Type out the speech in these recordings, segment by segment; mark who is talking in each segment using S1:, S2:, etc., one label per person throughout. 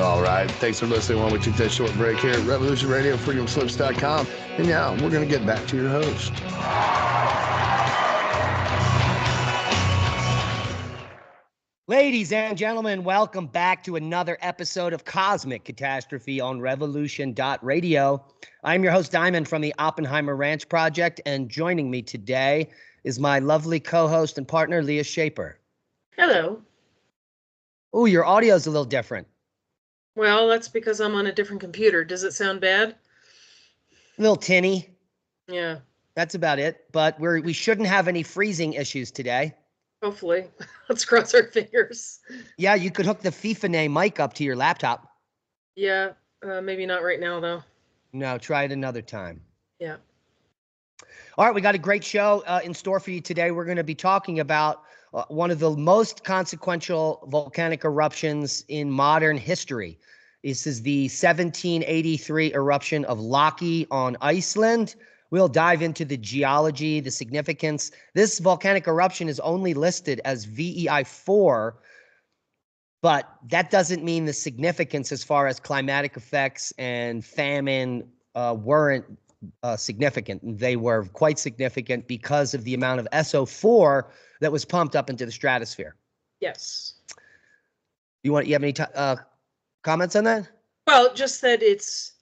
S1: All right. Thanks for listening while we take that short break here at Revolution Radio, freedomslips.com. And now we're going to get back to your host.
S2: Ladies and gentlemen, welcome back to another episode of Cosmic Catastrophe on Revolution.radio. I'm your host, Diamond, from the Oppenheimer Ranch Project, and joining me today is my lovely co-host and partner, Leah Shaper.
S3: Hello.
S2: Oh, your audio's a little different.
S3: Well, that's because I'm on a different computer. Does it sound bad?
S2: A little tinny.
S3: Yeah.
S2: That's about it, but we shouldn't have any freezing issues today.
S3: Hopefully. Let's cross our fingers.
S2: Yeah, you could hook the FIFA mic up to your laptop.
S3: Yeah, maybe not right now, though.
S2: No, try it another time.
S3: Yeah.
S2: All right, we got a great show in store for you today. We're going to be talking about one of the most consequential volcanic eruptions in modern history. This is the 1783 eruption of Laki on Iceland. We'll dive into the geology, the significance. This volcanic eruption is only listed as VEI 4, but that doesn't mean the significance as far as climatic effects and famine weren't significant. They were quite significant because of the amount of SO4 that was pumped up into the stratosphere.
S3: Yes.
S2: You have any comments on that?
S3: Well, just that it's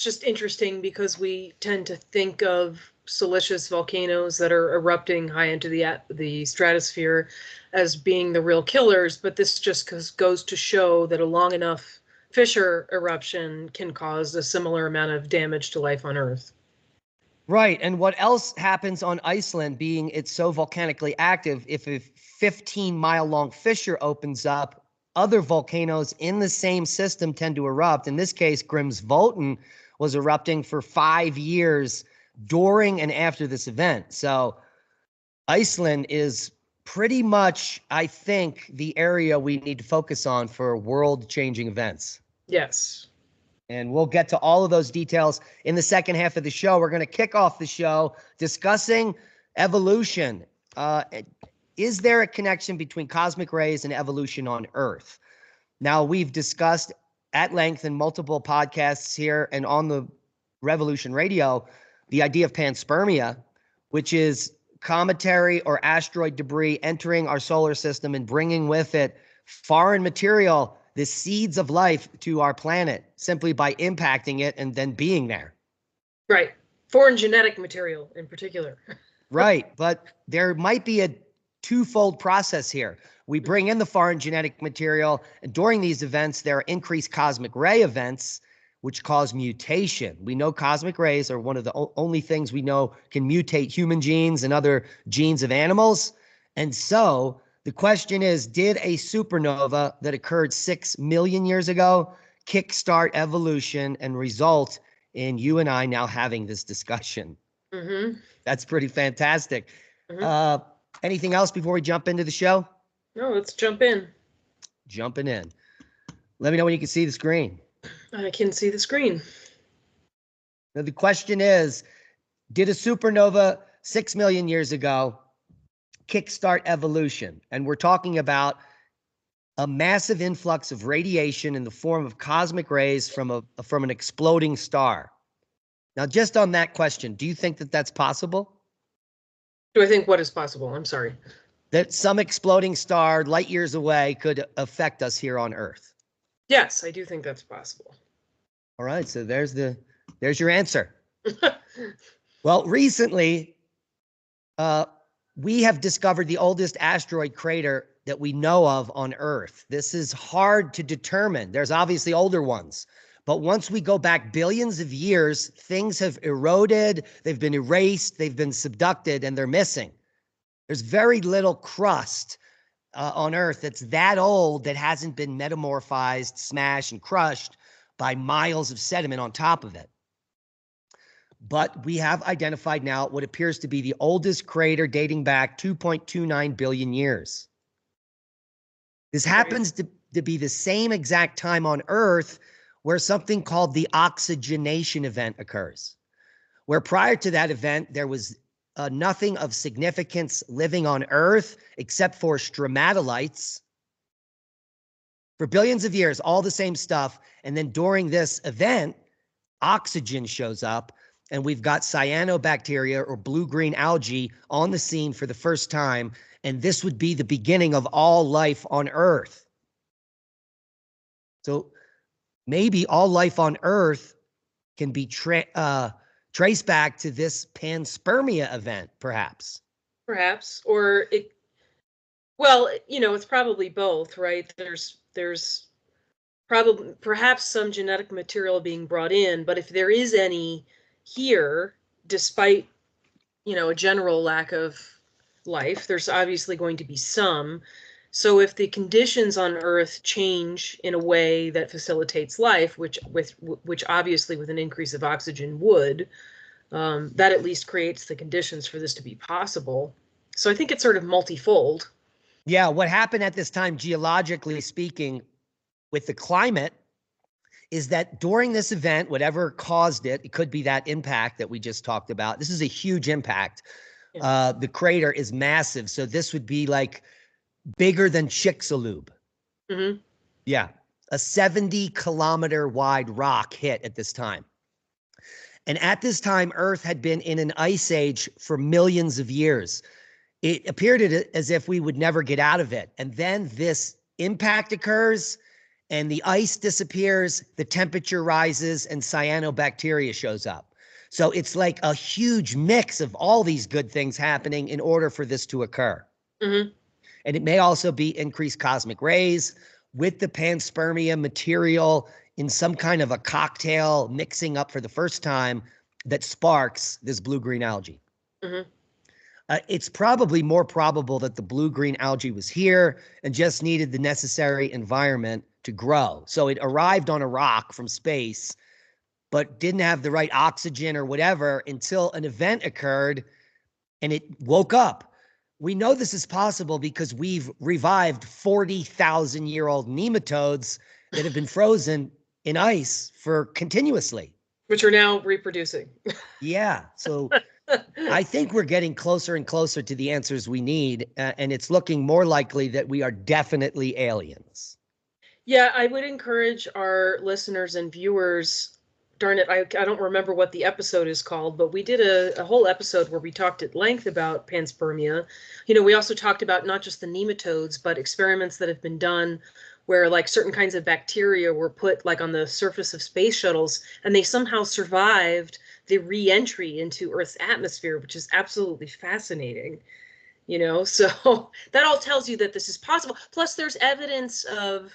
S3: just interesting because we tend to think of siliceous volcanoes that are erupting high into the stratosphere as being the real killers, but this just goes to show that a long enough fissure eruption can cause a similar amount of damage to life on Earth.
S2: Right, and what else happens on Iceland, being it's so volcanically active, if a 15-mile-long fissure opens up, other volcanoes in the same system tend to erupt. In this case, Grimsvötn was erupting for 5 years during and after this event. So Iceland is pretty much, I think, the area we need to focus on for world-changing events.
S3: Yes.
S2: And we'll get to all of those details in the second half of the show. We're going to kick off the show discussing evolution. Is there a connection between cosmic rays and evolution on Earth? Now, we've discussed at length in multiple podcasts here and on the Revolution Radio the idea of panspermia, which is cometary or asteroid debris entering our solar system and bringing with it foreign material, the seeds of life, to our planet simply by impacting it and then being there.
S3: Right. Foreign genetic material in particular.
S2: Right. But there might be a twofold process here. We bring in the foreign genetic material, and during these events, there are increased cosmic ray events, which cause mutation. We know cosmic rays are one of the only things we know can mutate human genes and other genes of animals. And so the question is, did a supernova that occurred 6 million years ago kickstart evolution and result in you and I now having this discussion?
S3: Mm-hmm.
S2: That's pretty fantastic.
S3: Mm-hmm.
S2: Anything else before we jump into the show?
S3: No, let's jump in.
S2: Jumping in. Let me know when you can see the screen.
S3: I can see the screen.
S2: Now, the question is, did a supernova 6 million years ago kickstart evolution? And we're talking about a massive influx of radiation in the form of cosmic rays from an exploding star. Now, just on that question, do you think that that's possible?
S3: Do I think what is possible? I'm sorry.
S2: That some exploding star light years away could affect us here on Earth?
S3: Yes, I do think that's possible.
S2: All right, so there's your answer. Well, recently, we have discovered the oldest asteroid crater that we know of on Earth. This is hard to determine. There's obviously older ones. But once we go back billions of years, things have eroded, they've been erased, they've been subducted, and they're missing. There's very little crust on Earth that's that old that hasn't been metamorphized, smashed, and crushed by miles of sediment on top of it. But we have identified now what appears to be the oldest crater dating back 2.29 billion years. This happens to be the same exact time on Earth where something called the oxygenation event occurs, where prior to that event, there was nothing of significance living on Earth except for stromatolites. For billions of years, all the same stuff. And then during this event, oxygen shows up, and we've got cyanobacteria or blue-green algae on the scene for the first time. And this would be the beginning of all life on Earth. So maybe all life on Earth can be traced back to this panspermia event, perhaps.
S3: Perhaps, or it, well, you know, it's probably both, right? There's probably perhaps some genetic material being brought in, but if there is any here, despite, you know, a general lack of life, there's obviously going to be some. So if the conditions on Earth change in a way that facilitates life, which obviously with an increase of oxygen would, that at least creates the conditions for this to be possible. So I think it's sort of multifold.
S2: Yeah, what happened at this time, geologically speaking, with the climate, is that during this event, whatever caused it, it could be that impact that we just talked about. This is a huge impact.
S3: Yeah.
S2: The crater is massive, so this would be like bigger than Chicxulub.
S3: Mm-hmm.
S2: Yeah, a 70-kilometer wide rock hit at this time. And at this time, Earth had been in an ice age for millions of years. It appeared as if we would never get out of it. And then this impact occurs, and the ice disappears, the temperature rises, and cyanobacteria shows up. So it's like a huge mix of all these good things happening in order for this to occur.
S3: Mm-hmm.
S2: And it may also be increased cosmic rays with the panspermia material in some kind of a cocktail mixing up for the first time that sparks this blue-green algae.
S3: Mm-hmm.
S2: It's probably more probable that the blue-green algae was here and just needed the necessary environment to grow. So it arrived on a rock from space, but didn't have the right oxygen or whatever until an event occurred and it woke up. We know this is possible because we've revived 40,000-year-old nematodes that have been frozen in ice for continuously.
S3: Which are now reproducing.
S2: Yeah. So I think we're getting closer and closer to the answers we need, and it's looking more likely that we are definitely aliens.
S3: Yeah, I would encourage our listeners and viewers. Darn it, I don't remember what the episode is called, but we did a whole episode where we talked at length about panspermia. You know, we also talked about not just the nematodes, but experiments that have been done where like certain kinds of bacteria were put like on the surface of space shuttles, and they somehow survived the re-entry into Earth's atmosphere, which is absolutely fascinating. You know, so that all tells you that this is possible. Plus, there's evidence of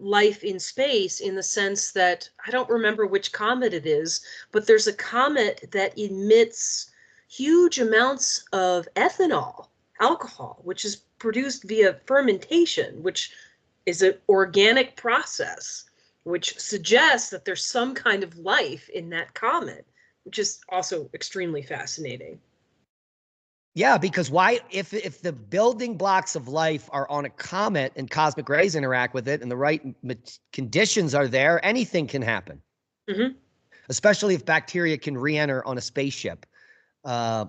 S3: life in space in the sense that, I don't remember which comet it is, but there's a comet that emits huge amounts of ethanol, alcohol, which is produced via fermentation, which is an organic process, which suggests that there's some kind of life in that comet, which is also extremely fascinating.
S2: Yeah, because why, if the building blocks of life are on a comet and cosmic rays interact with it and the right conditions are there, anything can happen.
S3: Mm-hmm.
S2: Especially if bacteria can re-enter on a spaceship.
S3: Yeah.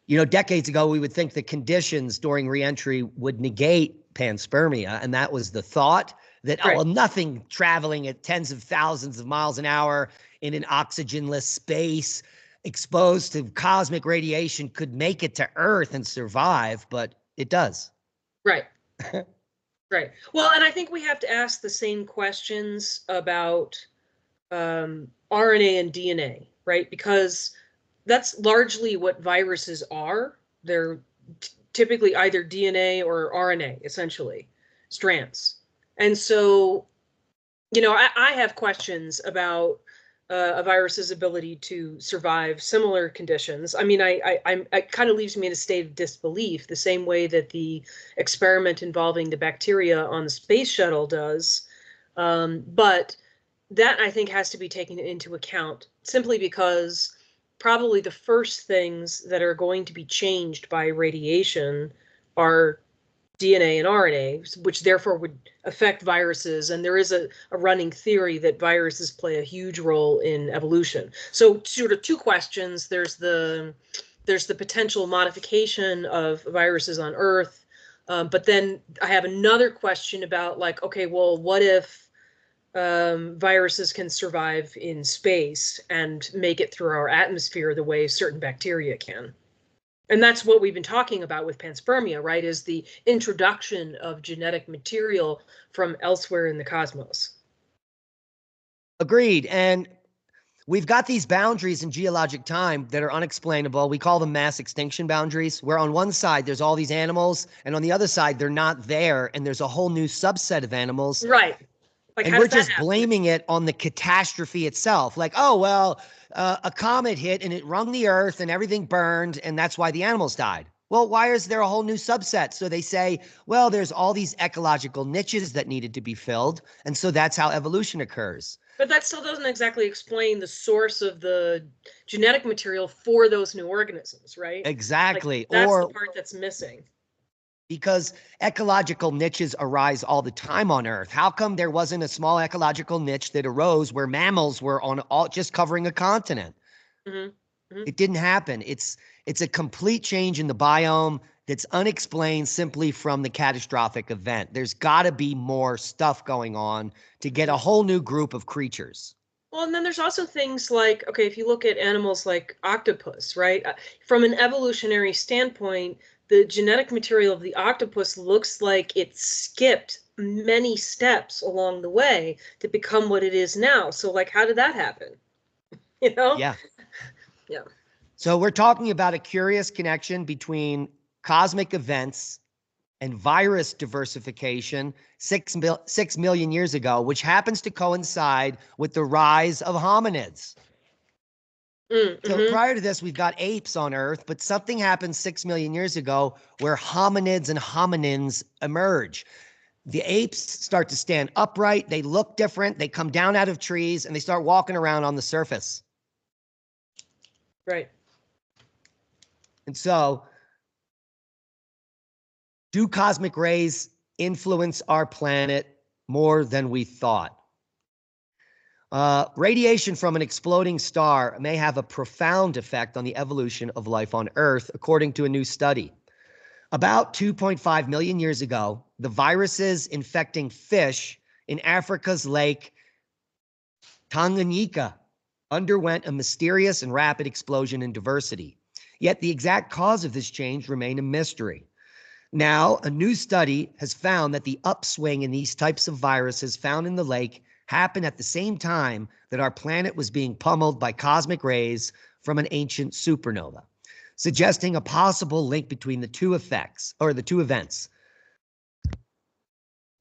S2: You know, decades ago, we would think the conditions during re-entry would negate panspermia, and that was the thought that,
S3: right.
S2: Oh, well, nothing traveling at tens of thousands of miles an hour in an oxygenless space exposed to cosmic radiation could make it to Earth and survive, but it does.
S3: Right. Right. Well, and I think we have to ask the same questions about RNA and DNA, right? Because that's largely what viruses are. They're typically either DNA or RNA, essentially, strands. And so, you know, I have questions about a virus's ability to survive similar conditions. I mean, it kind of leaves me in a state of disbelief, the same way that the experiment involving the bacteria on the space shuttle does. But that, I think, has to be taken into account simply because probably the first things that are going to be changed by radiation are DNA and RNA, which therefore would affect viruses. And there is a running theory that viruses play a huge role in evolution. So sort of two questions. There's the potential modification of viruses on Earth But then I have another question about like, okay, well, what if viruses can survive in space and make it through our atmosphere the way certain bacteria can? And that's what we've been talking about with panspermia, right? Is the introduction of genetic material from elsewhere in the cosmos.
S2: Agreed. And we've got these boundaries in geologic time that are unexplainable. We call them mass extinction boundaries, where on one side there's all these animals, and on the other side they're not there, and there's a whole new subset of animals.
S3: Right. Like,
S2: and
S3: how
S2: we're
S3: does that
S2: just
S3: happen?
S2: blaming it on the catastrophe itself. Like, oh, well, a comet hit and it rung the earth and everything burned, and that's why the animals died. Well, why is there a whole new subset? So they say, well, there's all these ecological niches that needed to be filled, and so that's how evolution occurs.
S3: But that still doesn't exactly explain the source of the genetic material for those new organisms, right?
S2: Exactly.
S3: Like, that's
S2: or
S3: the part that's missing.
S2: Because ecological niches arise all the time on Earth. How come there wasn't a small ecological niche that arose where mammals were on all just covering a continent?
S3: Mm-hmm. Mm-hmm.
S2: It didn't happen. It's a complete change in the biome that's unexplained simply from the catastrophic event. There's got to be more stuff going on to get a whole new group of creatures.
S3: Well, and then there's also things like, okay, if you look at animals like octopus, right? From an evolutionary standpoint, the genetic material of the octopus looks like it skipped many steps along the way to become what it is now. So, like, how did that happen? You know?
S2: Yeah.
S3: Yeah.
S2: So we're talking about a curious connection between cosmic events and virus diversification 6 million years ago, which happens to coincide with the rise of hominids.
S3: Mm-hmm.
S2: So prior to this, we've got apes on Earth, but something happened 6 million years ago where hominids and hominins emerge. The apes start to stand upright. They look different. They come down out of trees and they start walking around on the surface.
S3: Right.
S2: And so, do cosmic rays influence our planet more than we thought? Radiation from an exploding star may have a profound effect on the evolution of life on Earth, according to a new study. About 2.5 million years ago, the viruses infecting fish in Africa's lake Tanganyika underwent a mysterious and rapid explosion in diversity. Yet the exact cause of this change remained a mystery. Now, a new study has found that the upswing in these types of viruses found in the lake happened at the same time that our planet was being pummeled by cosmic rays from an ancient supernova, suggesting a possible link between the two effects or the two events.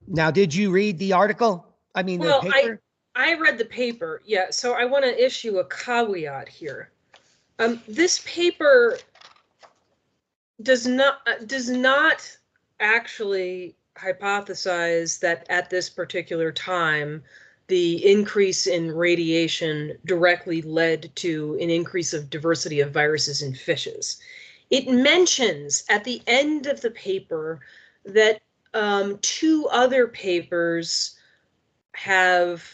S2: Now, did you read the article? I mean, the paper?
S3: I read the paper, yeah. So I want to issue a caveat here. This paper does not actually hypothesize that at this particular time the increase in radiation directly led to an increase of diversity of viruses in fishes. It mentions at the end of the paper that two other papers have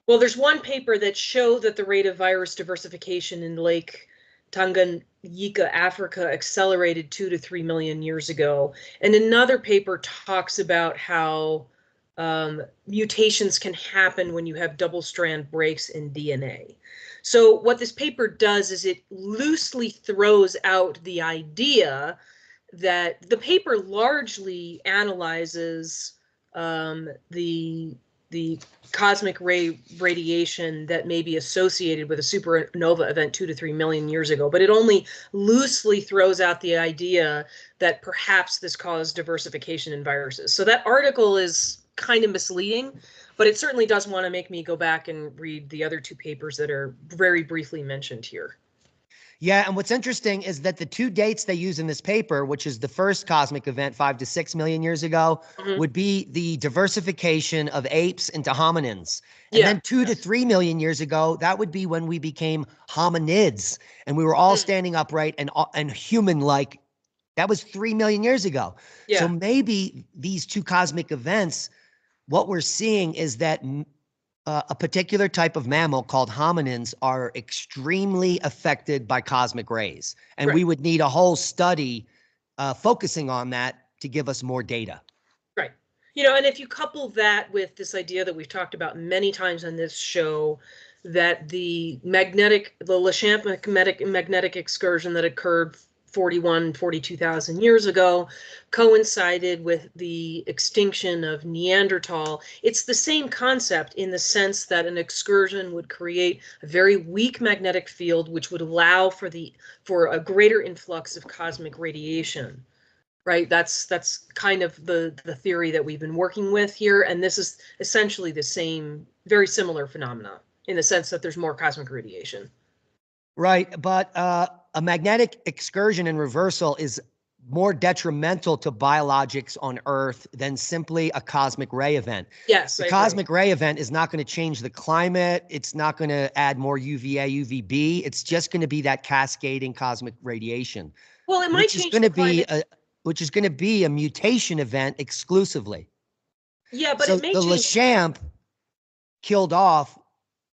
S3: well, there's one paper that showed that the rate of virus diversification in Lake Tanganyika, Africa, accelerated 2 to 3 million years ago. And another paper talks about how mutations can happen when you have double-strand breaks in DNA. So what this paper does is it loosely throws out the idea that the paper largely analyzes the cosmic ray radiation that may be associated with a supernova event 2 to 3 million years ago, but it only loosely throws out the idea that perhaps this caused diversification in viruses. So that article is kind of misleading, but it certainly does want to make me go back and read the other two papers that are very briefly mentioned here.
S2: Yeah, and what's interesting is that the two dates they use in this paper, which is the first cosmic event 5 to 6 million years ago, would be the diversification of apes into hominins. And then 2 to 3 million years ago, that would be when we became hominids and we were all standing upright and human-like. That was 3 million years ago.
S3: Yeah.
S2: So maybe these two cosmic events, what we're seeing is that a particular type of mammal called hominins are extremely affected by cosmic rays. And we would need a whole study focusing on that to give us more data.
S3: Right. You know, and if you couple that with this idea that we've talked about many times on this show, that the Lachamp magnetic excursion that occurred 42,000 years ago coincided with the extinction of Neanderthal. It's the same concept in the sense that an excursion would create a very weak magnetic field, which would allow for a greater influx of cosmic radiation. Right, that's kind of the theory that we've been working with here, and this is essentially the same, very similar phenomena in the sense that there's more cosmic radiation.
S2: Right, but a magnetic excursion and reversal is more detrimental to biologics on Earth than simply a cosmic ray event.
S3: Yes,
S2: the cosmic ray event is not going to change the climate. It's not going to add more UVA, UVB. It's just going to be that cascading cosmic radiation.
S3: Well, it might change the climate.
S2: Which is going to be a mutation event exclusively.
S3: Yeah, but
S2: so
S3: it may
S2: the
S3: change.
S2: Lachamp killed off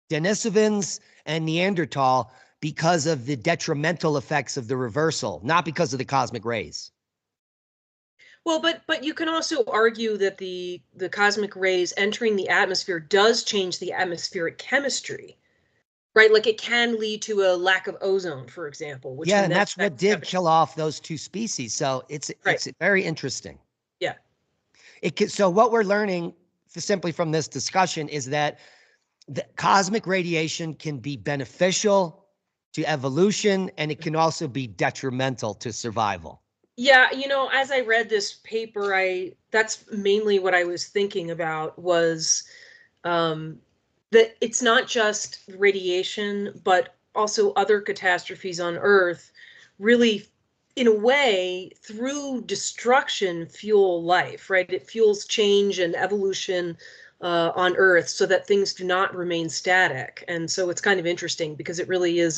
S2: Denisovans and Neanderthal because of the detrimental effects of the reversal, not because of the cosmic rays.
S3: Well, but you can also argue that the cosmic rays entering the atmosphere does change the atmospheric chemistry. Right, like it can lead to a lack of ozone, for example. Which
S2: and that's what did kill off those two species. So it's very interesting.
S3: Yeah.
S2: So what we're learning simply from this discussion is that the cosmic radiation can be beneficial to evolution, and it can also be detrimental to survival.
S3: Yeah, you know, as I read this paper, that's mainly what I was thinking about was that it's not just radiation, but also other catastrophes on Earth really, in a way, through destruction, fuel life, right? It fuels change and evolution on Earth so that things do not remain static. And so it's kind of interesting because it really is,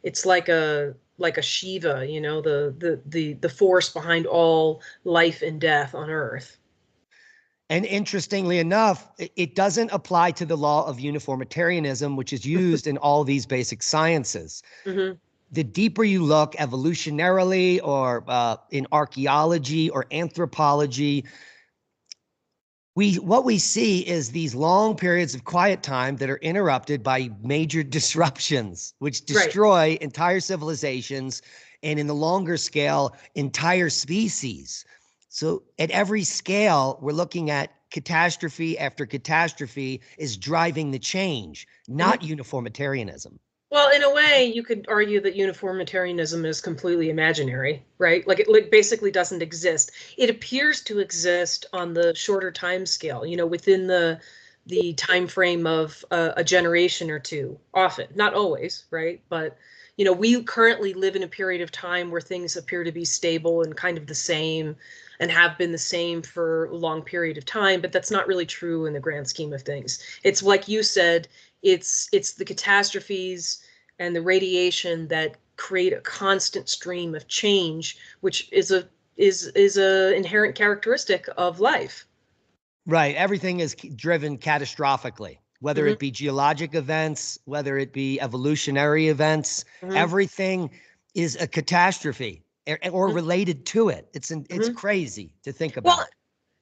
S3: it's like a Shiva, you know, the force behind all life and death on Earth.
S2: And interestingly enough, it doesn't apply to the law of uniformitarianism, which is used in all these basic sciences.
S3: Mm-hmm.
S2: The deeper you look evolutionarily or in archaeology or anthropology, what we see is these long periods of quiet time that are interrupted by major disruptions, which destroy entire civilizations, and in the longer scale, entire species. So at every scale, we're looking at catastrophe after catastrophe is driving the change, not uniformitarianism.
S3: Well, in a way, you could argue that uniformitarianism is completely imaginary, right? Like it basically doesn't exist. It appears to exist on the shorter time scale, you know, within the time frame of a generation or two, often, not always, right? But you know, we currently live in a period of time where things appear to be stable and kind of the same and have been the same for a long period of time, but that's not really true in the grand scheme of things. It's like you said, it's the catastrophes and the radiation that create a constant stream of change, which is a inherent characteristic of life.
S2: Right. Everything is driven catastrophically, whether it be geologic events, whether it be evolutionary events, everything is a catastrophe or related to it. It's crazy to think about.
S3: Well,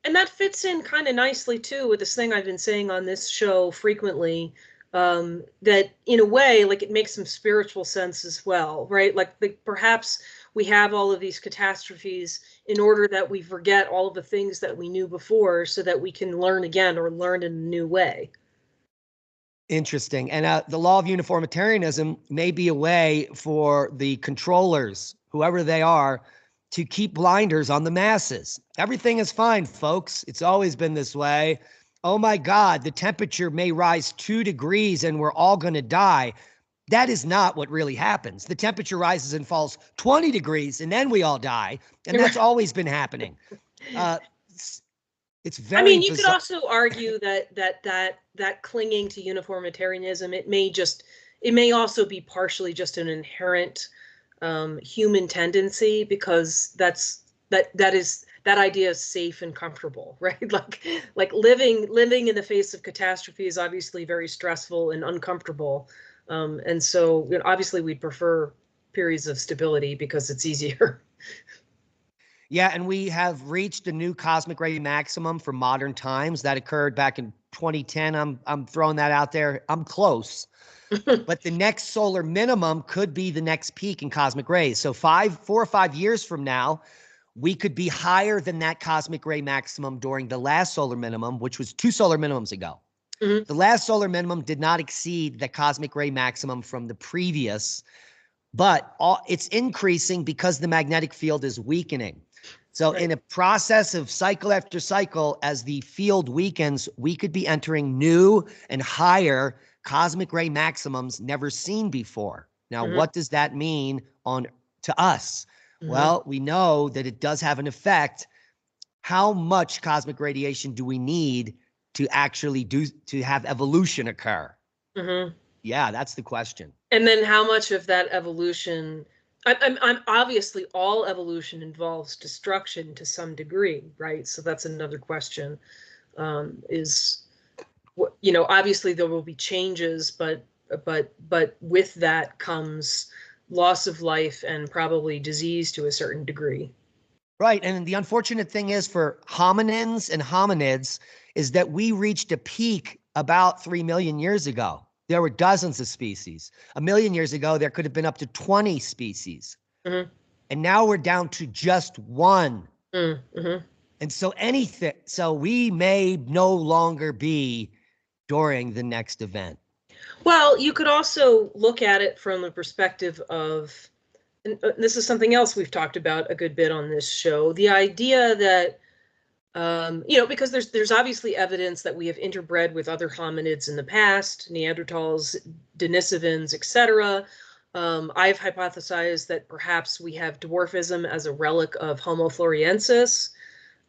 S3: and that fits in kind of nicely too with this thing I've been saying on this show frequently, that in a way, like it makes some spiritual sense as well, right? Like perhaps we have all of these catastrophes in order that we forget all of the things that we knew before so that we can learn again or learn in a new way.
S2: Interesting. And the law of uniformitarianism may be a way for the controllers, whoever they are, to keep blinders on the masses. Everything is fine, folks. It's always been this way. Oh my God, the temperature may rise 2 degrees and we're all going to die. That is not what really happens. The temperature rises and falls 20 degrees and then we all die. And that's always been happening. It's very,
S3: I mean, you could also argue that clinging to uniformitarianism, it may also be partially just an inherent human tendency, because that idea is safe and comfortable, right? Like living in the face of catastrophe is obviously very stressful and uncomfortable. And so, you know, obviously we'd prefer periods of stability because it's easier.
S2: Yeah, and we have reached a new cosmic ray maximum for modern times that occurred back in 2010. I'm throwing that out there. I'm close. But the next solar minimum could be the next peak in cosmic rays. So 4 or 5 years from now, we could be higher than that cosmic ray maximum during the last solar minimum, which was 2 solar minimums ago.
S3: Mhm.
S2: The last solar minimum did not exceed the cosmic ray maximum from the previous, but it's increasing because the magnetic field is weakening. So
S3: Right.
S2: in a process of cycle after cycle, as the field weakens, we could be entering new and higher cosmic ray maximums never seen before. Now,
S3: Mhm.
S2: what does that mean to us?
S3: Mhm.
S2: Well, we know that it does have an effect. How much cosmic radiation do we need to actually to have evolution occur?
S3: Mhm.
S2: Yeah, that's the question.
S3: And then how much of that evolution? I'm obviously all evolution involves destruction to some degree, right? So that's another question. Is what, obviously there will be changes, but with that comes loss of life and probably disease to a certain degree.
S2: Right. And the unfortunate thing is for hominins and hominids is that we reached a peak about 3 million years ago. There were dozens of species. A million years ago, there could have been up to 20 species.
S3: Mhm.
S2: And now we're down to just one.
S3: Mhm.
S2: And so we may no longer be during the next event.
S3: Well, you could also look at it from the perspective of, and this is something else we've talked about a good bit on this show, the idea that because there's obviously evidence that we have interbred with other hominids in the past, Neanderthals, Denisovans, etc. I've hypothesized that perhaps we have dwarfism as a relic of Homo floresiensis.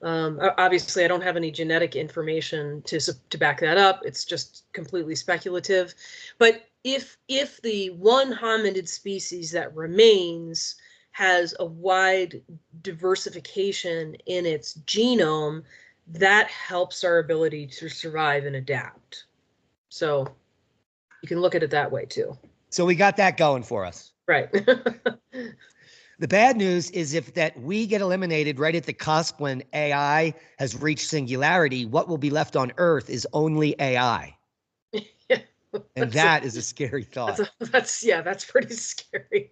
S3: Obviously, I don't have any genetic information to back that up. It's just completely speculative. But if the one hominid species that remains has a wide diversification in its genome, that helps our ability to survive and adapt. So you can look at it that way too.
S2: So we got that going for us.
S3: Right.
S2: The bad news is if that we get eliminated right at the cusp when AI has reached singularity, what will be left on Earth is only AI.
S3: Yeah,
S2: And that is a scary thought.
S3: that's pretty scary.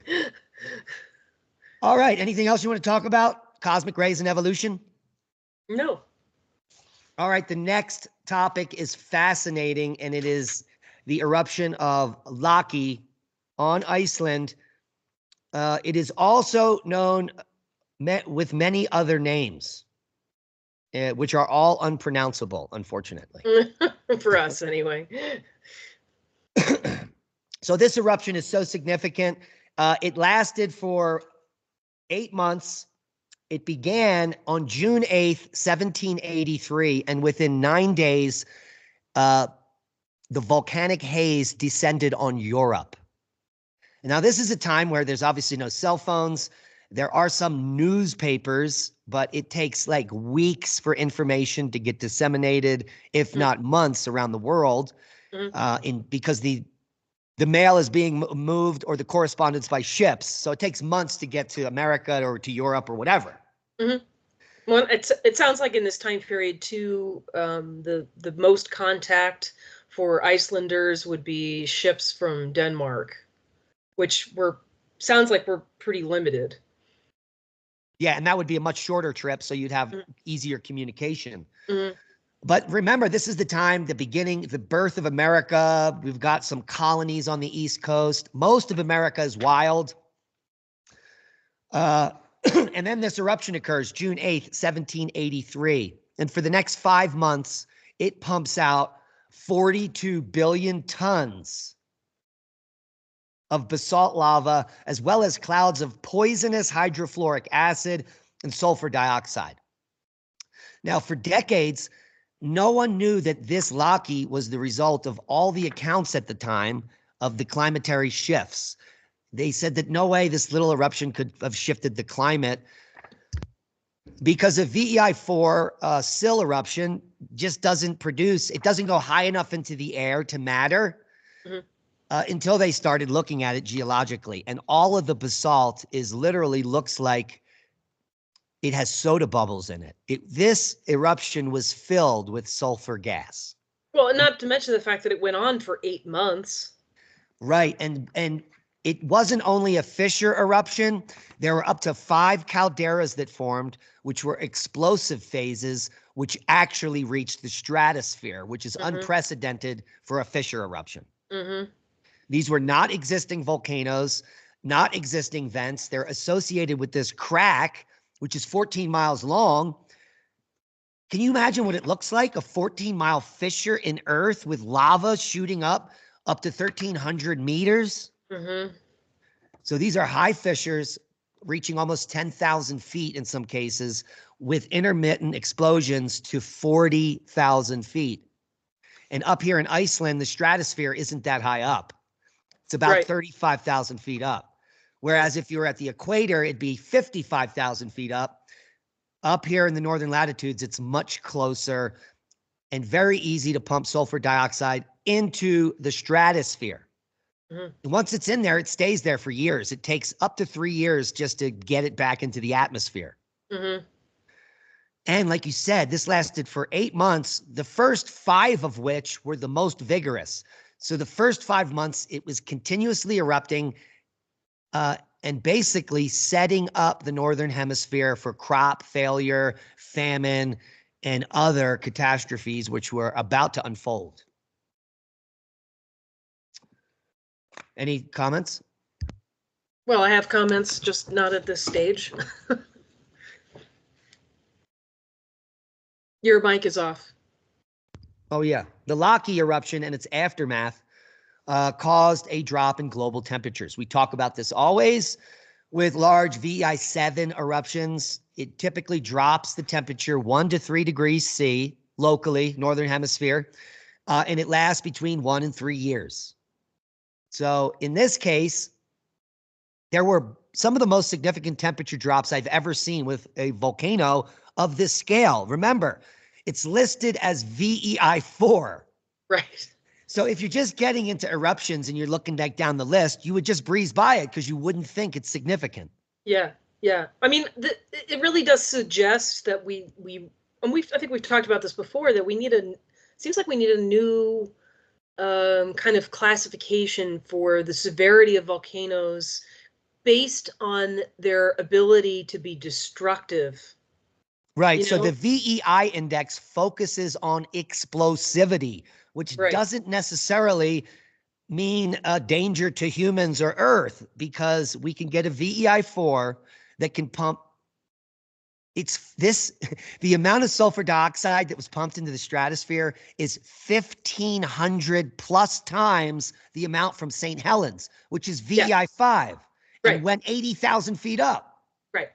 S2: All right. Anything else you want to talk about? Cosmic rays and evolution?
S3: No.
S2: All right. The next topic is fascinating, and it is the eruption of Laki on Iceland. It is also known with many other names, which are all unpronounceable, unfortunately.
S3: For us, anyway.
S2: So this eruption is so significant. It lasted for 8 months. It began on June 8th, 1783, and within 9 days, the volcanic haze descended on Europe. Now, this is a time where there's obviously no cell phones. There are some newspapers, but it takes like weeks for information to get disseminated, if not months, around the world, because the mail is being moved or the correspondence by ships. So it takes months to get to America or to Europe or whatever.
S3: Mm-hmm. Well, it sounds like in this time period too, the most contact for Icelanders would be ships from Denmark, which sounds like we're pretty limited.
S2: Yeah, and that would be a much shorter trip, so you'd have easier communication.
S3: Mm-hmm.
S2: But remember, this is the time, the beginning, the birth of America. We've got some colonies on the East Coast. Most of America is wild. And then this eruption occurs June 8th, 1783. And for the next 5 months, it pumps out 42 billion tons of basalt lava, as well as clouds of poisonous hydrofluoric acid and sulfur dioxide. Now, for decades, no one knew that this Laki was the result of all the accounts at the time of the climatary shifts. They said that no way this little eruption could have shifted the climate because a VEI4 SIL eruption just doesn't produce, it doesn't go high enough into the air to matter until they started looking at it geologically. And all of the basalt is literally looks like it has soda bubbles in it. This eruption was filled with sulfur gas.
S3: Well, not to mention the fact that it went on for 8 months.
S2: Right. And it wasn't only a fissure eruption. There were up to 5 calderas that formed, which were explosive phases, which actually reached the stratosphere, which is unprecedented for a fissure eruption. These were not existing volcanoes, not existing vents. They're associated with this crack, which is 14 miles long. Can you imagine what it looks like? A 14-mile fissure in Earth with lava shooting up to 1,300 meters. So these are high fissures reaching almost 10,000 feet in some cases, with intermittent explosions to 40,000 feet. And up here in Iceland, the stratosphere isn't that high up. It's about 35,000 feet up. Whereas if you were at the equator, it'd be 55,000 feet up. Up here in the northern latitudes, it's much closer and very easy to pump sulfur dioxide into the stratosphere. And once it's in there, it stays there for years. It takes up to 3 years just to get it back into the atmosphere. And like you said, this lasted for 8 months, the first 5 of which were the most vigorous. So the first 5 months, it was continuously erupting and basically setting up the northern hemisphere for crop failure, famine, and other catastrophes which were about to unfold. Any comments?
S3: Well, I have comments, just not at this stage. Your mic is off.
S2: Oh, yeah. The Laki eruption and its aftermath caused a drop in global temperatures. We talk about this always with large VI7 eruptions. It typically drops the temperature 1 to 3 degrees C locally, northern hemisphere, and it lasts between 1 and 3 years. So in this case, there were some of the most significant temperature drops I've ever seen with a volcano of this scale. Remember, it's listed as VEI4.
S3: Right.
S2: So if you're just getting into eruptions and you're looking back down the list, you would just breeze by it because you wouldn't think it's significant.
S3: Yeah. I mean, it really does suggest that I think we've talked about this before, that seems like we need a new kind of classification for the severity of volcanoes based on their ability to be destructive.
S2: Right. So the VEI index focuses on explosivity, which doesn't necessarily mean a danger to humans or Earth, because we can get a VEI4 that can pump. The amount of sulfur dioxide that was pumped into the stratosphere is 1,500 plus times the amount from St. Helens, which is VEI5, and went 80,000 feet up.
S3: Right.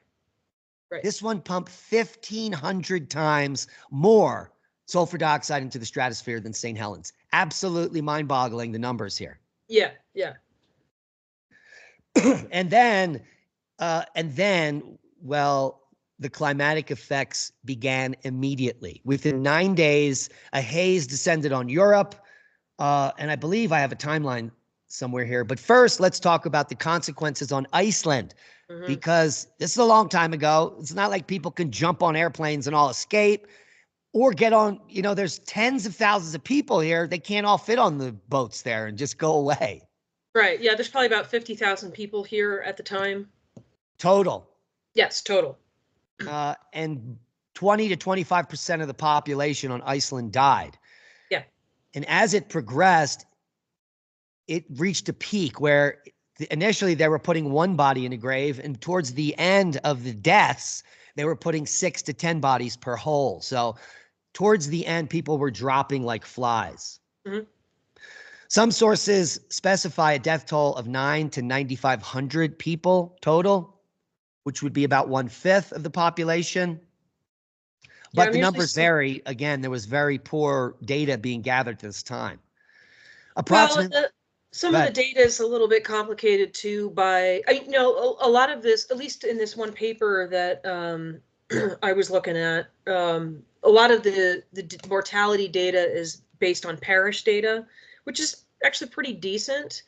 S2: This one pumped 1,500 times more sulfur dioxide into the stratosphere than St. Helens. Absolutely mind-boggling, the numbers here.
S3: Yeah.
S2: And then, well, the climatic effects began immediately. Within 9 days, a haze descended on Europe. And I believe I have a timeline somewhere here. But first, let's talk about the consequences on Iceland, because this is a long time ago. It's not like people can jump on airplanes and all escape or get on, there's tens of thousands of people here. They can't all fit on the boats there and just go away.
S3: Right. Yeah, there's probably about 50,000 people here at the time.
S2: Total.
S3: Yes, total.
S2: And 20 to 25% of the population on Iceland died.
S3: Yeah.
S2: And as it progressed, it reached a peak where initially they were putting 1 body in a grave, and towards the end of the deaths, they were putting 6 to 10 bodies per hole. So towards the end, people were dropping like flies. Some sources specify a death toll of 9 to 9,500 people total, which would be about 1/5 of the population. But the numbers vary. Again, there was very poor data being gathered at this time. Approximately.
S3: Well, some of the data is a little bit complicated too. A lot of this, at least in this one paper that I was looking at, a lot of the mortality data is based on parish data, which is actually pretty decent.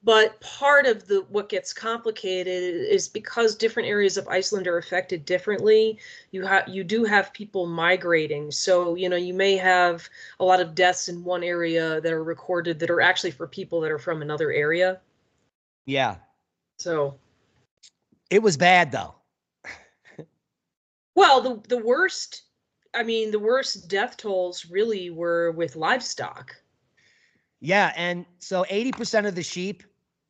S3: But part of what gets complicated is because different areas of Iceland are affected differently. You do have people migrating. So, you may have a lot of deaths in one area that are recorded that are actually for people that are from another area.
S2: Yeah.
S3: So
S2: it was bad though.
S3: Well, the worst, the worst death tolls really were with livestock.
S2: Yeah, and so 80% of the sheep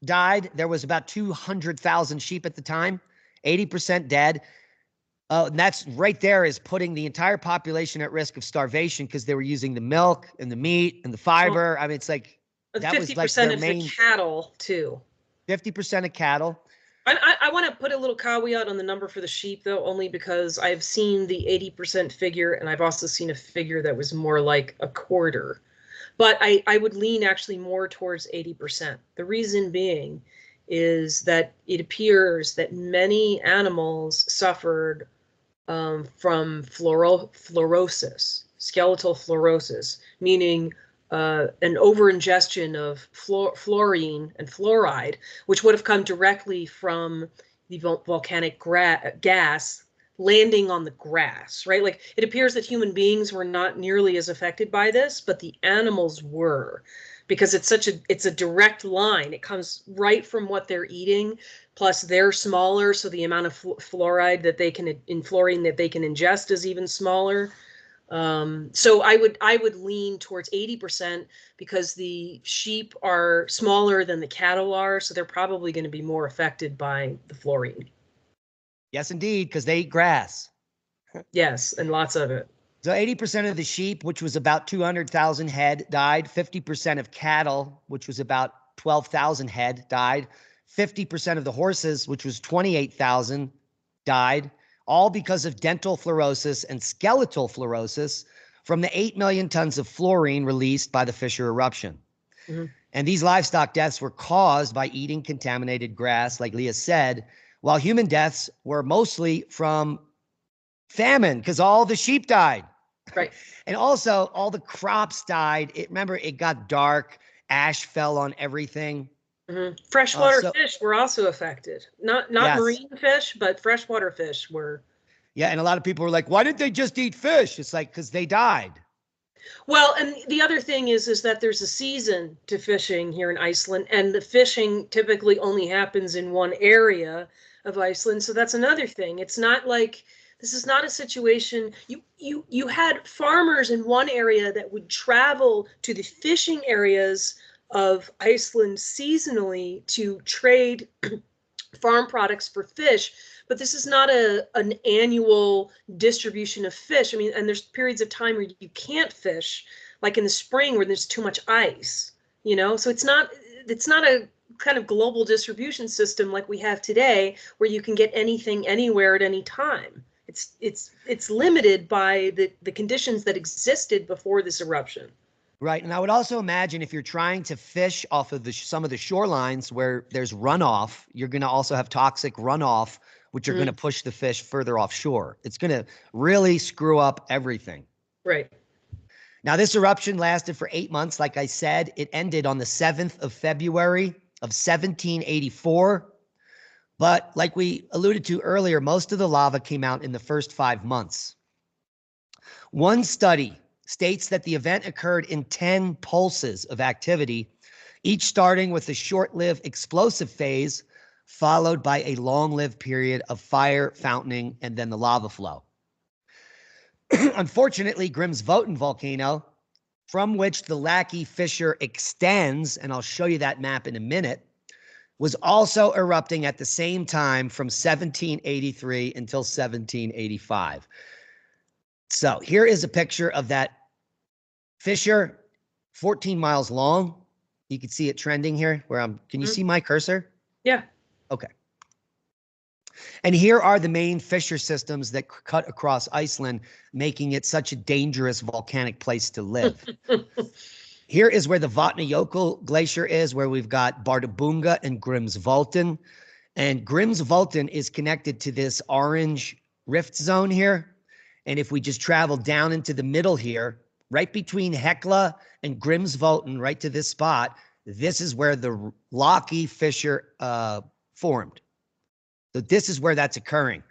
S2: died. There was about 200,000 sheep at the time, 80% dead. And that's right there is putting the entire population at risk of starvation because they were using the milk and the meat and the fiber.
S3: Well,
S2: it's like that was
S3: 50%
S2: like their
S3: of
S2: main
S3: the cattle too.
S2: 50% of cattle.
S3: I want to put a little caveat on the number for the sheep, though, only because I've seen the 80% figure, and I've also seen a figure that was more like a quarter. But I would lean actually more towards 80%. The reason being is that it appears that many animals suffered from fluorosis, skeletal fluorosis, meaning an overingestion of fluorine and fluoride, which would have come directly from the volcanic gas landing on the grass, right? Like it appears that human beings were not nearly as affected by this, but the animals were, because it's a direct line. It comes right from what they're eating, plus they're smaller, so the amount of fluoride that they can in fluorine that they can ingest is even smaller. So I would lean towards 80% because the sheep are smaller than the cattle are, so they're probably going to be more affected by the fluorine.
S2: Yes, indeed, because they eat grass.
S3: Yes, and lots of it.
S2: So 80% of the sheep, which was about 200,000 head, died. 50% of cattle, which was about 12,000 head, died. 50% of the horses, which was 28,000, died, all because of dental fluorosis and skeletal fluorosis from the 8 million tons of fluorine released by the Fisher eruption. Mm-hmm. And these livestock deaths were caused by eating contaminated grass, like Leah said, while human deaths were mostly from famine because all the sheep died.
S3: Right.
S2: And also all the crops died. Remember, it got dark. Ash fell on everything.
S3: Mm-hmm. Freshwater fish were also affected. Not yes. Marine fish, but freshwater fish were.
S2: Yeah, and a lot of people were like, why didn't they just eat fish? It's like, because they died.
S3: Well, and the other thing is that there's a season to fishing here in Iceland, and the fishing typically only happens in one area of Iceland. So that's another thing. It's not like this is not a situation. You had farmers in one area that would travel to the fishing areas of Iceland seasonally to trade farm products for fish, but this is not an annual distribution of fish. And there's periods of time where you can't fish, like in the spring where there's too much ice, so it's not a kind of global distribution system like we have today where you can get anything anywhere at any time. It's limited by the conditions that existed before this eruption.
S2: Right. And I would also imagine if you're trying to fish off of some of the shorelines where there's runoff, you're going to also have toxic runoff, which are going to push the fish further offshore. It's going to really screw up everything.
S3: Right.
S2: Now, this eruption lasted for 8 months. Like I said, it ended on the 7th of February of 1784. But like we alluded to earlier, most of the lava came out in the first 5 months. One study states that the event occurred in 10 pulses of activity, each starting with a short-lived explosive phase, followed by a long-lived period of fire, fountaining, and then the lava flow. Unfortunately, Grimsvötn volcano, from which the Laki fissure extends, and I'll show you that map in a minute, was also erupting at the same time from 1783 until 1785. So here is a picture of that fissure, 14 miles long. You can see it trending here where can you see my cursor?
S3: Yeah.
S2: Okay. And here are the main fissure systems that cut across Iceland, making it such a dangerous volcanic place to live. Here is where the Vatnajökull Glacier is, where we've got Bardarbunga and Grimsvötn. And Grimsvötn is connected to this orange rift zone here. And if we just travel down into the middle here, right between Hekla and Grimsvötn, right to this spot, this is where the Laki fissure formed. So this is where that's occurring.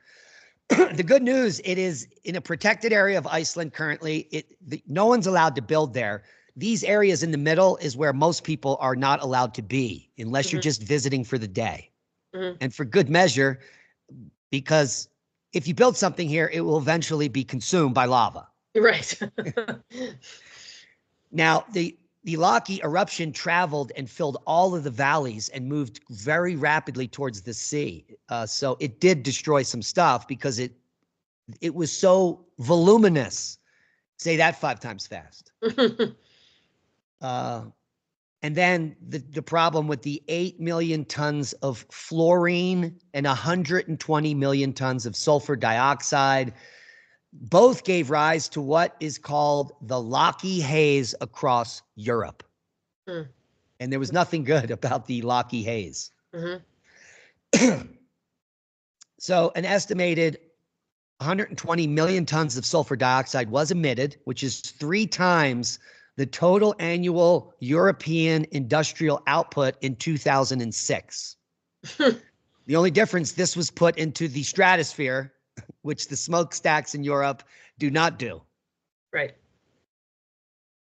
S2: The good news, it is in a protected area of Iceland currently. No one's allowed to build there. These areas in the middle is where most people are not allowed to be unless you're just visiting for the day. And for good measure, because if you build something here, it will eventually be consumed by lava.
S3: Right.
S2: Now, the Laki eruption traveled and filled all of the valleys and moved very rapidly towards the sea. So it did destroy some stuff because it was so voluminous. Say that 5 times fast. And then the problem with the 8 million tons of fluorine and 120 million tons of sulfur dioxide both gave rise to what is called the Laki haze across Europe. And there was nothing good about the Laki haze. So an estimated 120 million tons of sulfur dioxide was emitted, which is 3 times the total annual European industrial output in 2006. The only difference, this was put into the stratosphere, which the smokestacks in Europe do not do.
S3: Right.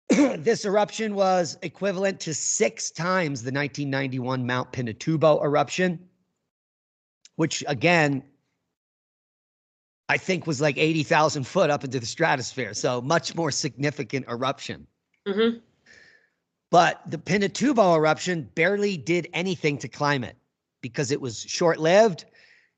S2: This eruption was equivalent to 6 times the 1991 Mount Pinatubo eruption, which again, I think was like 80,000 foot up into the stratosphere. So much more significant eruption. But the Pinatubo eruption barely did anything to climate because it was short-lived.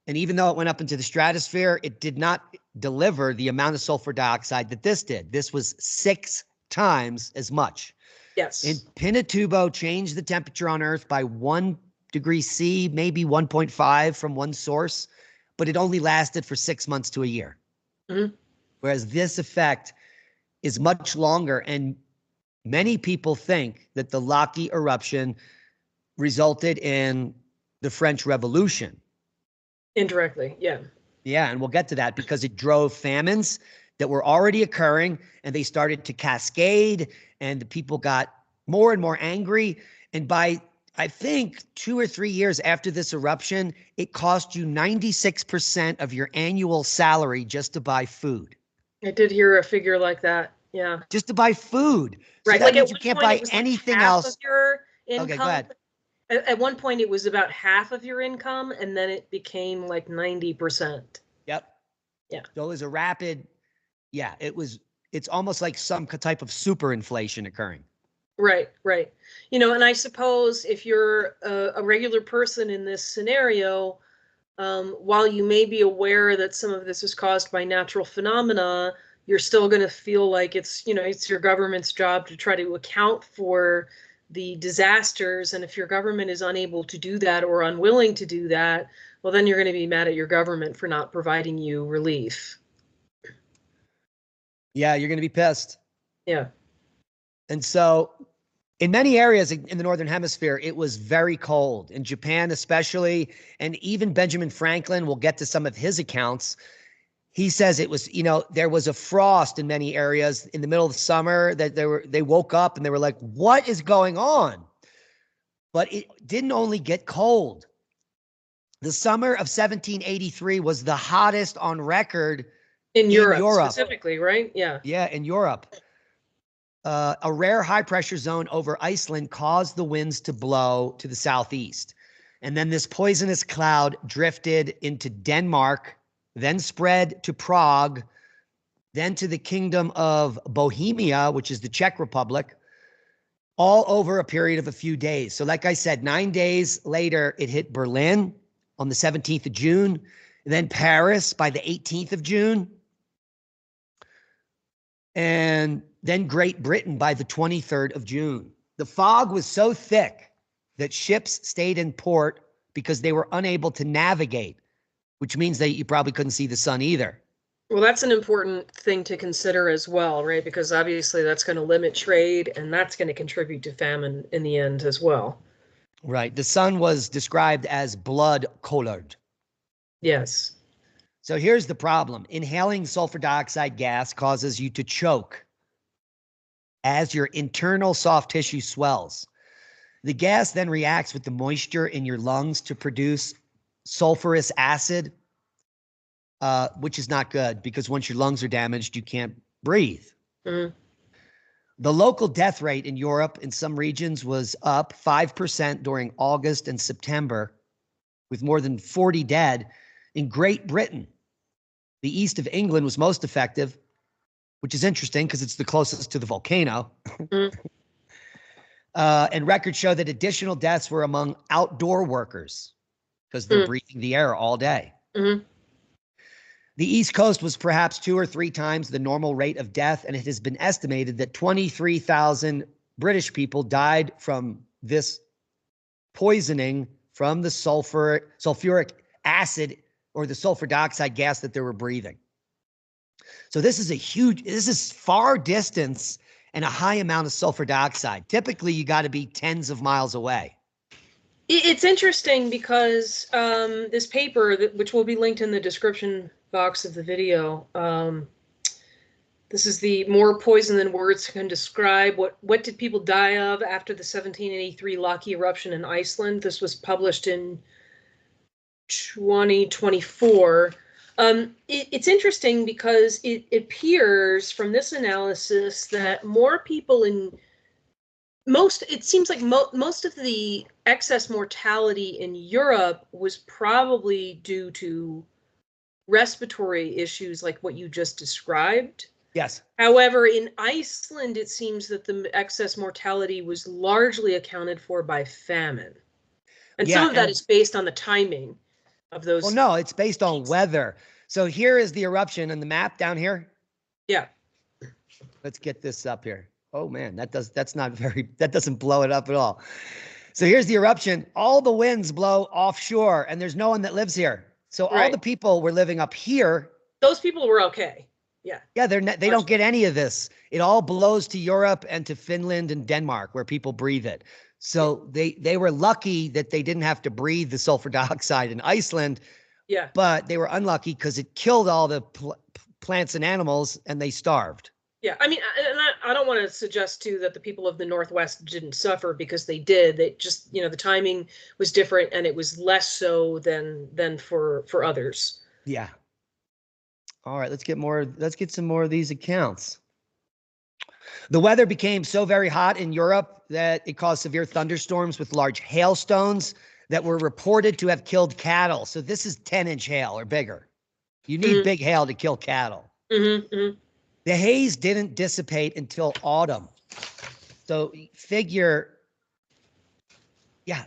S2: And even though it went up into the stratosphere, it did not deliver the amount of sulfur dioxide that this did. This was 6 times as much.
S3: Yes.
S2: And Pinatubo changed the temperature on Earth by 1 degree C, maybe 1.5 from one source, but it only lasted for 6 months to a year. Whereas this effect is much longer. And many people think that the Laki eruption resulted in the French Revolution.
S3: Indirectly, yeah.
S2: Yeah, and we'll get to that because it drove famines that were already occurring, and they started to cascade, and the people got more and more angry. And by, I think, 2 or 3 years after this eruption, it cost you 96% of your annual salary just to buy food.
S3: I did hear a figure like that. Yeah.
S2: Just to buy food. So
S3: Right.
S2: that
S3: Like
S2: means
S3: at
S2: you
S3: one
S2: can't
S3: point,
S2: buy
S3: it was like
S2: anything
S3: half
S2: else.
S3: of your income.
S2: Okay, go ahead.
S3: At one point, it was about half of your income, and then it became like 90%.
S2: Yep.
S3: Yeah.
S2: So it was a rapid, it's almost like some type of super inflation occurring.
S3: Right, right. You know, and I suppose if you're a regular person in this scenario, while you may be aware that some of this is caused by natural phenomena, you're still going to feel like it's your government's job to try to account for the disasters. And if your government is unable to do that or unwilling to do that, well, then you're going to be mad at your government for not providing you relief.
S2: Yeah, you're going to be pissed.
S3: Yeah.
S2: And so in many areas in the Northern Hemisphere, it was very cold. In Japan especially, and even Benjamin Franklin, we'll get to some of his accounts. He says it was, there was a frost in many areas in the middle of the summer that they woke up and they were like, what is going on? But it didn't only get cold. The summer of 1783 was the hottest on record
S3: in Europe specifically, right? Yeah.
S2: Yeah, in Europe. A rare high pressure zone over Iceland caused the winds to blow to the southeast. And then this poisonous cloud drifted into Denmark, then spread to Prague, then to the Kingdom of Bohemia, which is the Czech Republic, all over a period of a few days. So like I said, 9 days later, it hit Berlin on the 17th of June, and then Paris by the 18th of June, and then Great Britain by the 23rd of June. The fog was so thick that ships stayed in port because they were unable to navigate, which means that you probably couldn't see the sun either.
S3: Well, that's an important thing to consider as well, right? Because obviously that's going to limit trade, and that's going to contribute to famine in the end as well.
S2: Right. The sun was described as blood-colored.
S3: Yes.
S2: So here's the problem. Inhaling sulfur dioxide gas causes you to choke as your internal soft tissue swells. The gas then reacts with the moisture in your lungs to produce sulfurous acid, which is not good because once your lungs are damaged, you can't breathe.
S3: Mm.
S2: The local death rate in Europe in some regions was up 5% during August and September, with more than 40 dead. In Great Britain, the east of England was most effective, which is interesting because it's the closest to the volcano.
S3: Mm.
S2: And records show that additional deaths were among outdoor workers because they're breathing the air all day.
S3: Mm-hmm.
S2: The East Coast was perhaps 2 or 3 times the normal rate of death, and it has been estimated that 23,000 British people died from this poisoning from the sulfuric acid or the sulfur dioxide gas that they were breathing. So this is far distance and a high amount of sulfur dioxide. Typically, you got to be tens of miles away.
S3: It's interesting because this paper, which will be linked in the description box of the video, this is the More Poison Than Words Can Describe. What did people die of after the 1783 Laki eruption in Iceland? This was published in 2024. It's interesting because it appears from this analysis that more people it seems like most of the excess mortality in Europe was probably due to respiratory issues like what you just described.
S2: Yes.
S3: However, in Iceland, it seems that the excess mortality was largely accounted for by famine. And some of that is based on the timing of those.
S2: Well, no, it's based on weather. So here is the eruption on the map down here.
S3: Yeah.
S2: Let's get this up here. Oh man, that doesn't blow it up at all. So here's the eruption. All the winds blow offshore and there's no one that lives here. So all the people were living up here.
S3: Those people were okay. Yeah.
S2: Yeah, they don't get any of this. It all blows to Europe and to Finland and Denmark where people breathe it. So they were lucky that they didn't have to breathe the sulfur dioxide in Iceland.
S3: Yeah.
S2: But they were unlucky because it killed all the plants and animals and they starved.
S3: Yeah, I mean, I don't want to suggest too that the people of the Northwest didn't suffer because they did. They just, the timing was different and it was less so than for others.
S2: Yeah. All right, let's get some more of these accounts. The weather became so very hot in Europe that it caused severe thunderstorms with large hailstones that were reported to have killed cattle. So this is 10-inch hail or bigger. You need big hail to kill cattle.
S3: Mm-hmm, mm-hmm.
S2: The haze didn't dissipate until autumn. So figure,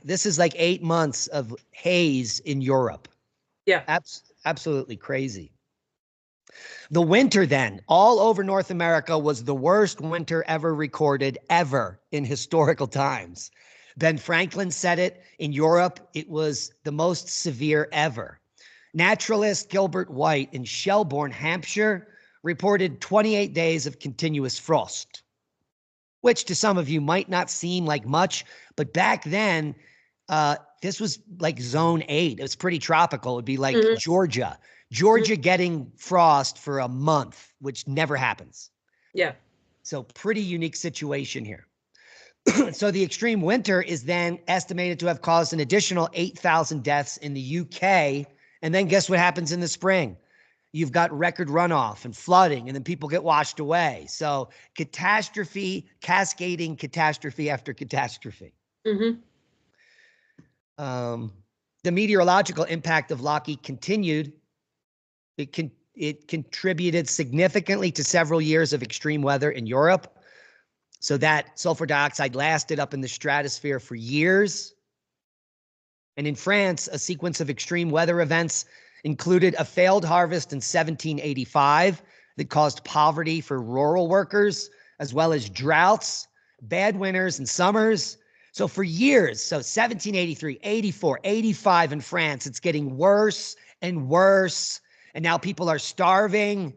S2: this is like 8 months of haze in Europe.
S3: Yeah.
S2: Absolutely crazy. The winter then, all over North America, was the worst winter ever recorded ever in historical times. Ben Franklin said it. In Europe, it was the most severe ever. Naturalist Gilbert White in Shelburne, Hampshire, reported 28 days of continuous frost, which to some of you might not seem like much, but back then, this was like zone 8. It was pretty tropical. It'd be like Georgia getting frost for a month, which never happens.
S3: Yeah.
S2: So pretty unique situation here. So the extreme winter is then estimated to have caused an additional 8,000 deaths in the UK. And then guess what happens in the spring? You've got record runoff and flooding, and then people get washed away. So catastrophe, cascading catastrophe after catastrophe.
S3: Mm-hmm.
S2: The meteorological impact of Laki continued. It contributed significantly to several years of extreme weather in Europe. So that sulfur dioxide lasted up in the stratosphere for years. And in France, a sequence of extreme weather events included a failed harvest in 1785 that caused poverty for rural workers, as well as droughts, bad winters and summers. So for years, so 1783, 84, 85 in France, it's getting worse and worse. And now people are starving.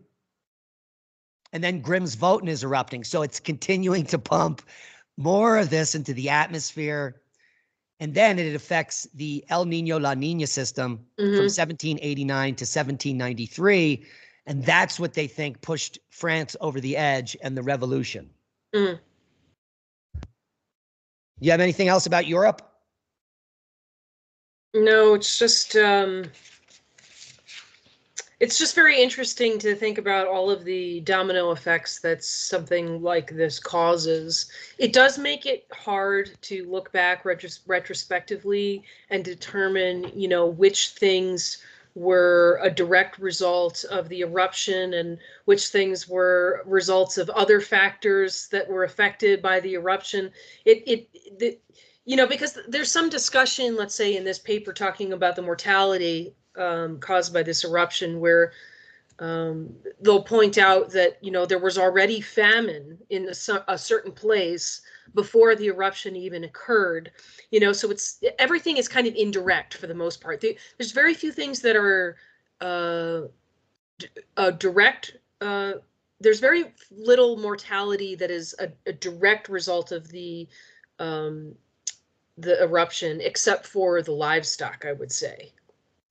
S2: And then Grimsvötn is erupting. So it's continuing to pump more of this into the atmosphere. And then it affects the El Nino La Nina system from 1789 to 1793. And that's what they think pushed France over the edge and the revolution. You have anything else about Europe?
S3: No, it's just very interesting to think about all of the domino effects that something like this causes. It does make it hard to look back retrospectively and determine, which things were a direct result of the eruption and which things were results of other factors that were affected by the eruption. Because there's some discussion, let's say in this paper, talking about the mortality caused by this eruption, where they'll point out that there was already famine in a certain place before the eruption even occurred. So everything is kind of indirect for the most part. There's very few things that are direct. There's very little mortality that is a direct result of the eruption, except for the livestock, I would say.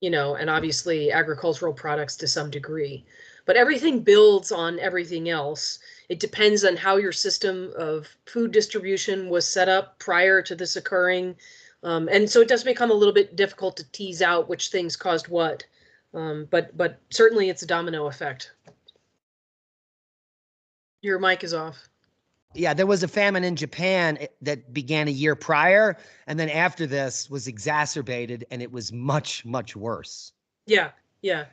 S3: And obviously agricultural products to some degree. But everything builds on everything else. It depends on how your system of food distribution was set up prior to this occurring. And so it does become a little bit difficult to tease out which things caused what. But certainly it's a domino effect. Your mic is off.
S2: Yeah, there was a famine in Japan that began a year prior, and then after this was exacerbated, and it was much, much worse.
S3: Yeah, yeah.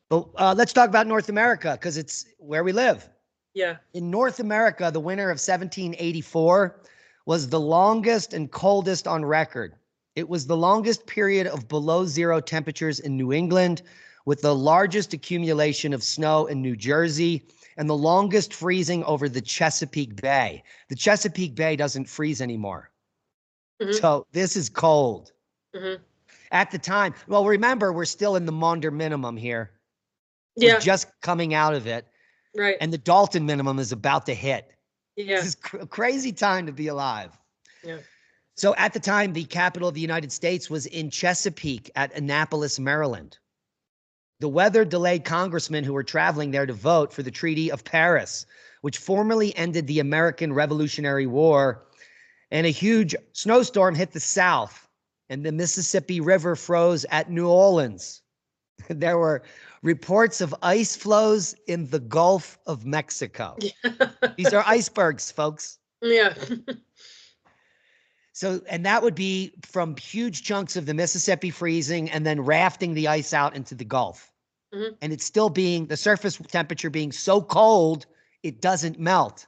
S2: But let's talk about North America, because it's where we live.
S3: Yeah.
S2: In North America, the winter of 1784 was the longest and coldest on record. It was the longest period of below zero temperatures in New England, with the largest accumulation of snow in New Jersey, and the longest freezing over the Chesapeake Bay. The Chesapeake Bay doesn't freeze anymore. Mm-hmm. So this is cold. Mm-hmm. At the time, well, remember, we're still in the Maunder minimum here. Yeah. We're just coming out of it.
S3: Right.
S2: And the Dalton minimum is about to hit.
S3: Yeah.
S2: This is a crazy time to be alive.
S3: Yeah.
S2: So at the time, the capital of the United States was in Chesapeake at Annapolis, Maryland. The weather-delayed congressmen who were traveling there to vote for the Treaty of Paris, which formally ended the American Revolutionary War, and a huge snowstorm hit the South, and the Mississippi River froze at New Orleans. There were reports of ice flows in the Gulf of Mexico. These are icebergs, folks.
S3: Yeah.
S2: So, and that would be from huge chunks of the Mississippi freezing and then rafting the ice out into the Gulf. Mm-hmm. And it's still being, the surface temperature being so cold, it doesn't melt.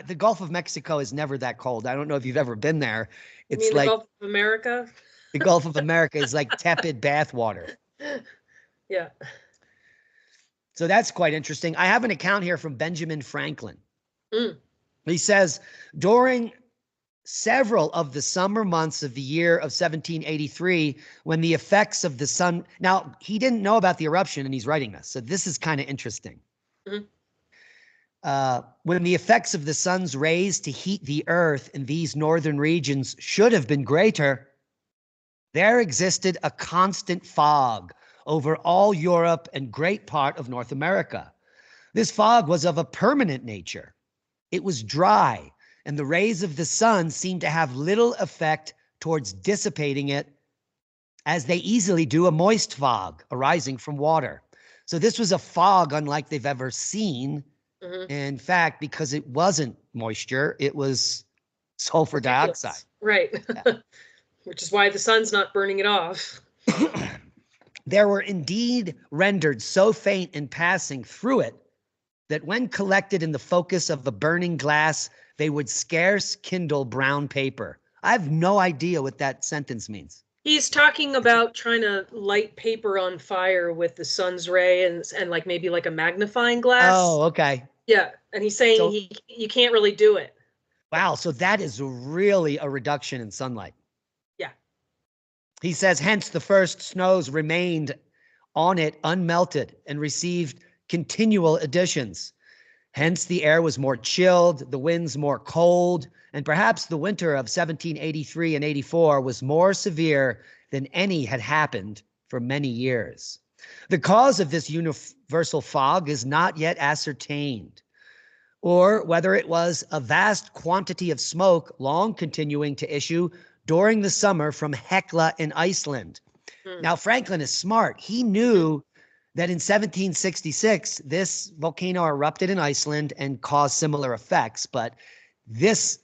S2: The Gulf of Mexico is never that cold. I don't know if you've ever been there. It's
S3: you mean like the Gulf of America?
S2: The Gulf of America is like tepid bath water.
S3: Yeah.
S2: So that's quite interesting. I have an account here from Benjamin Franklin. He says, during several of the summer months of the year of 1783, when the effects of the sun, now he didn't know about the eruption and he's writing this, so this is kind of interesting. When the effects of the sun's rays to heat the earth in these northern regions should have been greater, there existed a constant fog over all Europe and great part of North America. This fog was of a permanent nature. It was dry, and the rays of the sun seemed to have little effect towards dissipating it, as they easily do a moist fog arising from water. So this was a fog unlike they've ever seen. Mm-hmm. In fact, because it wasn't moisture, it was sulfur dioxide.
S3: Right. Yeah. Which is why the sun's not burning it off.
S2: There were indeed rendered so faint in passing through it that when collected in the focus of a burning glass, they would scarce kindle brown paper. I have no idea what that sentence means.
S3: He's talking about trying to light paper on fire with the sun's ray and like maybe like a magnifying glass.
S2: Oh, okay.
S3: Yeah, and he's saying you can't really do it.
S2: Wow, so that is really a reduction in sunlight.
S3: Yeah.
S2: He says, hence the first snows remained on it unmelted and received continual additions. Hence the air was more chilled, the winds more cold, and perhaps the winter of 1783 and 84 was more severe than any had happened for many years. The cause of this universal fog is not yet ascertained. or whether it was a vast quantity of smoke long continuing to issue during the summer from Hekla in Iceland. Now, Franklin is smart. He knew that in 1766, this volcano erupted in Iceland and caused similar effects, but this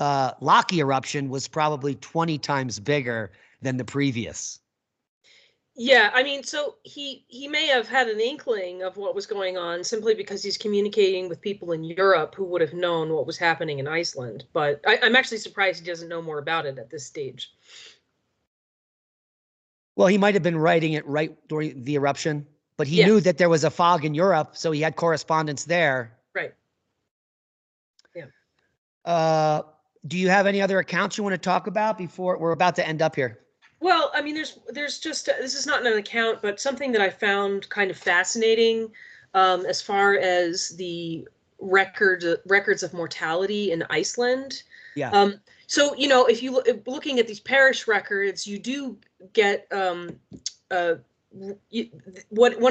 S2: Laki eruption was probably 20 times bigger than the previous.
S3: Yeah, I mean, so he may have had an inkling of what was going on simply because he's communicating with people in Europe who would have known what was happening in Iceland. But I'm actually surprised he doesn't know more about it at this stage.
S2: Well, he might have been writing it right during the eruption, but he knew that there was a fog in Europe, so he had correspondence there.
S3: Right. Yeah.
S2: Do you have any other accounts you want to talk about before we're about to end up here?
S3: Well, I mean, there's just this is not an account, but something that I found kind of fascinating as far as the records of mortality in Iceland.
S2: Yeah.
S3: So if you looking at these parish records, you do get one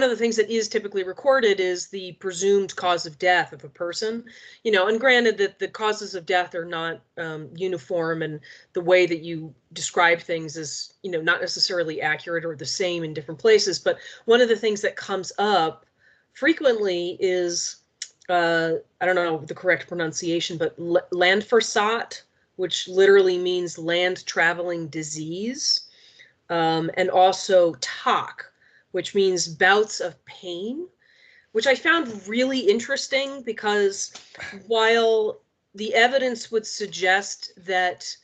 S3: of the things that is typically recorded is the presumed cause of death of a person, and granted that the causes of death are not uniform, and the way that you describe things is, not necessarily accurate or the same in different places. But one of the things that comes up frequently is, I don't know the correct pronunciation, but landforsat, which literally means land traveling disease, and also tak, which means bouts of pain, which I found really interesting because while the evidence would suggest that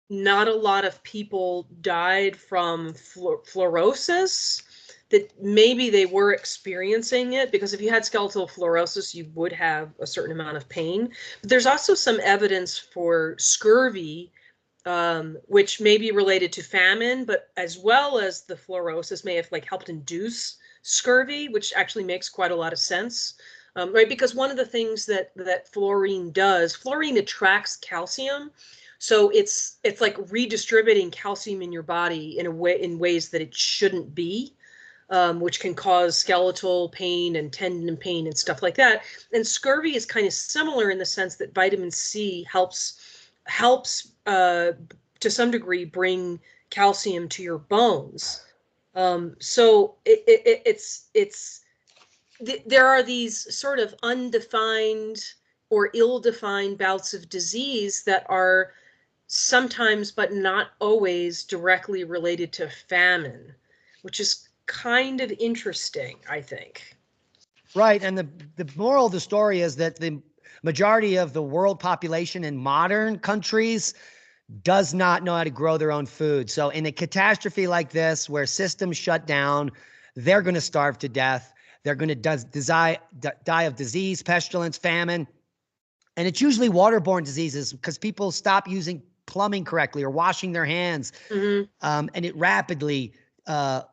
S3: not a lot of people died from fluorosis, that maybe they were experiencing it, because if you had skeletal fluorosis, you would have a certain amount of pain. But there's also some evidence for scurvy, which may be related to famine, but as well as the fluorosis may have helped induce scurvy, which actually makes quite a lot of sense, right? Because one of the things that fluorine does, fluorine attracts calcium, so it's like redistributing calcium in your body in ways that it shouldn't be, which can cause skeletal pain and tendon pain and stuff like that. And scurvy is kind of similar in the sense that vitamin C helps to some degree bring calcium to your bones. So there are these sort of undefined or ill-defined bouts of disease that are sometimes, but not always, directly related to famine, which is kind of interesting, I think.
S2: Right. And the moral of the story is that the majority of the world population in modern countries does not know how to grow their own food. So in a catastrophe like this, where systems shut down, they're going to starve to death. They're going to die of disease, pestilence, famine. And it's usually waterborne diseases because people stop using plumbing correctly or washing their hands. And it rapidly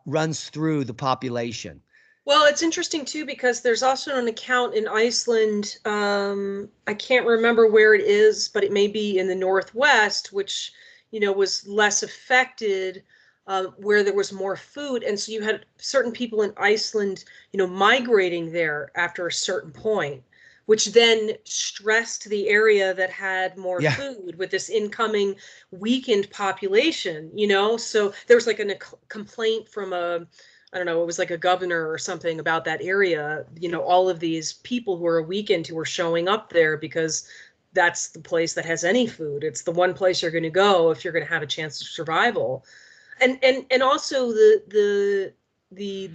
S2: runs through the population.
S3: Well, it's interesting, too, because there's also an account in Iceland. I can't remember where it is, but it may be in the Northwest, which, was less affected, where there was more food. And so you had certain people in Iceland, migrating there after a certain point, which then stressed the area that had more food with this incoming weakened population, So there was a complaint from I don't know, it was like a governor or something about that area, all of these people who are weakened who were showing up there because that's the place that has any food. It's the one place you're going to go if you're going to have a chance of survival. And also the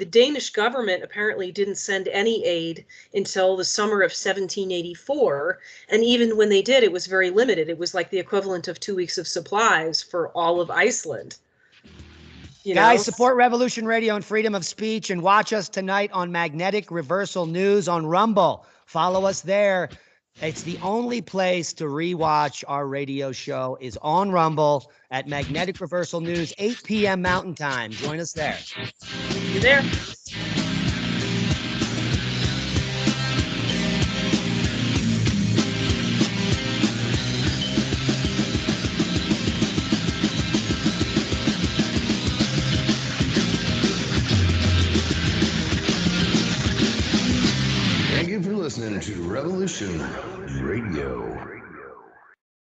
S3: Danish government apparently didn't send any aid until the summer of 1784. And even when they did, it was very limited. It was like the equivalent of 2 weeks of supplies for all of Iceland.
S2: Guys, support Revolution Radio and freedom of speech, and watch us tonight on Magnetic Reversal News on Rumble. Follow us there. It's the only place to rewatch our radio show is on Rumble at Magnetic Reversal News, 8 p.m. Mountain Time. Join us there.
S3: See you there.
S1: listening to Revolution Radio.